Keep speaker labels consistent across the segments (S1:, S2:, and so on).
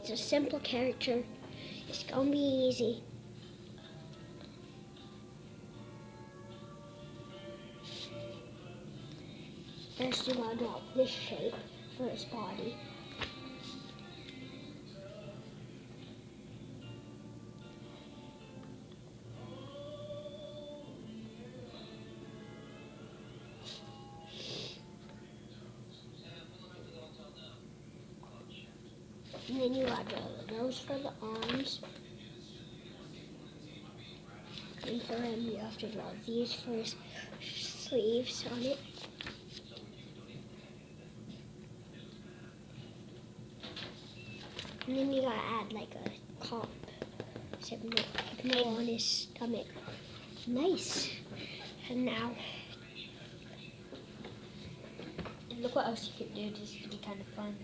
S1: It's a simple character. It's gonna be easy. First, you gotta draw this shape for his body. And then you gotta draw the nose for the arms. And for him, you have to draw these for his sleeves on it. And then you gotta add like a comp hypno on his stomach. Nice. And now,
S2: And look what else you could do. This could be kind of fun.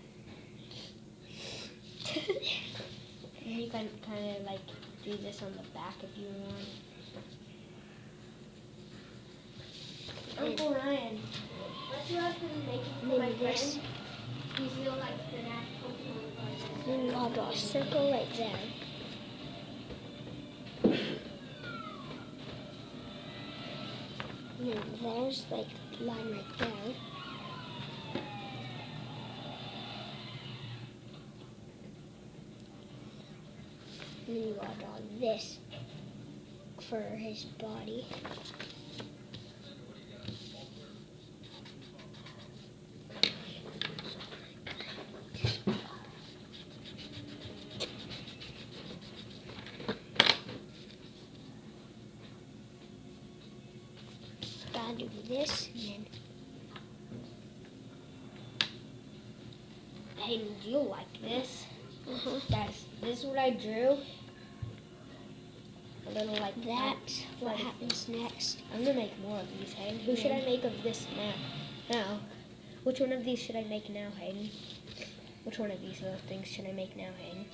S2: And you can kind of like do this on the back if you want. Uncle Ryan, what do you have to make for my
S1: this.
S2: friend? Do you feel like the natural Pokemon?
S1: Then you gotta draw a circle right there. And then there's like a line right there. And then you gotta draw this for his body. Gotta do this and then.
S2: Hey, do you like this?
S1: Uh-huh.
S2: Guys, this is what I drew. A little like
S1: That's what happens next.
S2: I'm gonna make more of these, Hayden. Who should I make of this now? Which one of these should I make now, Hayden? Which one of these little things should I make now, Hayden?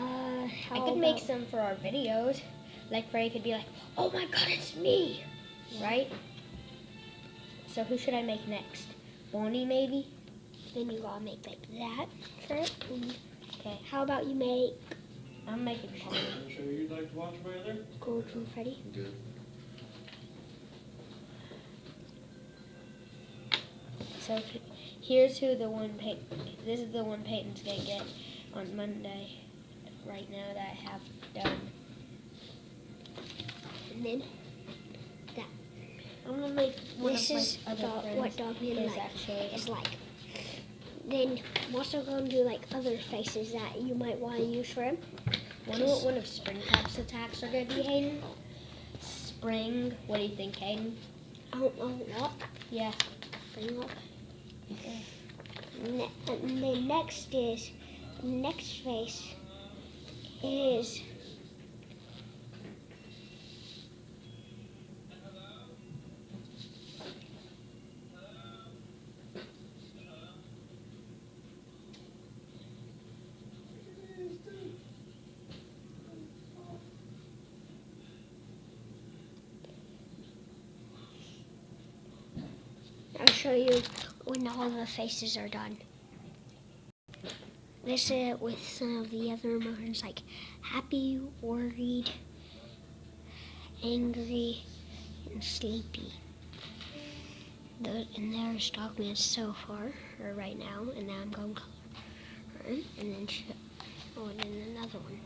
S2: I could make some for our videos. Like Ray could be like, oh my god, it's me!
S1: Yeah.
S2: Right? So who should I make next? Bonnie, maybe?
S1: Then you gotta make like that for it.
S2: Okay.
S1: How about you make
S2: I'm making Bonnie.
S3: Show you'd like to watch, brother?
S1: Golden Freddy?
S3: Good.
S2: So here's who the one this is the one Peyton's gonna get on Monday. Right now that I have done.
S1: And then
S2: I'm gonna make one
S1: this
S2: of my
S1: is
S2: other friends.
S1: what Dogman
S2: is
S1: like
S2: actually.
S1: is like. Then I'm also gonna do like other faces that you might want to use for him.
S2: Wonder what one of Springtrap's attacks are gonna be, Hayden? Spring. What do you think, Hayden?
S1: I don't know what.
S2: Yeah.
S1: Bring up.
S2: Okay.
S1: And then next face is I'll show you when all the faces are done. This is with some of the other emotions like happy, worried, angry, and sleepy. And there's Dogman so far, or right now, and now I'm going color. And then and then another one.